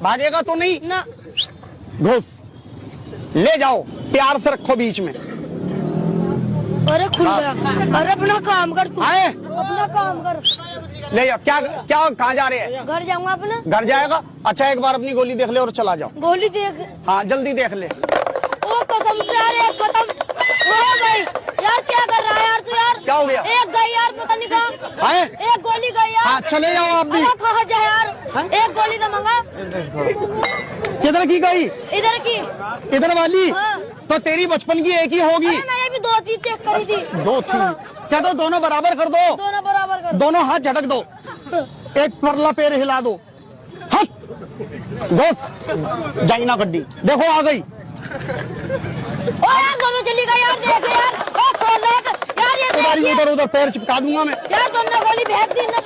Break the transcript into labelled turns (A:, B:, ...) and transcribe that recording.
A: भागेगा तो नहीं
B: ना।
A: घुस, ले जाओ, प्यार से रखो बीच में।
B: अरे खुल गया। अरे अपना काम कर तू,
A: आए
B: अपना काम कर।
A: ले जाओ। क्या क्या कहाँ जा रहे हैं?
B: घर जाऊंगा अपना।
A: घर जाएगा? अच्छा एक बार अपनी गोली देख ले और चला जाओ।
B: गोली देख।
A: हाँ जल्दी देख ले।
B: ओ कसम से यार, एक खत्म हो गई यार। क्या कर रहा है यार तू यार?
A: क्या हो गया?
B: एक गई यार, पता नहीं कहाँ।
A: आए
B: एक गोली गई यार।
A: हाँ चले जाओ आप भी।
B: अरे कहाँ जाए यार? एक गोली तो मंगा।
A: किधर की गई?
B: इधर की।
A: इधर वाली?
B: हाँ।
A: तो तेरी बचपन की एक ही होगी।
B: अरे मैंने भी 2 चीज चेक करी थी।
A: 2 थी
B: हाँ।
A: क्या? तो दोनों बराबर कर दो,
B: दोनों बराबर कर।
A: दोनों हाथ झटक दो, एक परला पैर हिला दो। हट बस, जाइना गड्डी देखो आ गई।
B: ओ यार दोनों चली गई यार, देख यार। ओ खोल यार, ये
A: उधर
B: देख
A: उधर उधर पैर चिपका दूंगा मैं।
B: यार, दोनों गोली भेज दी ना।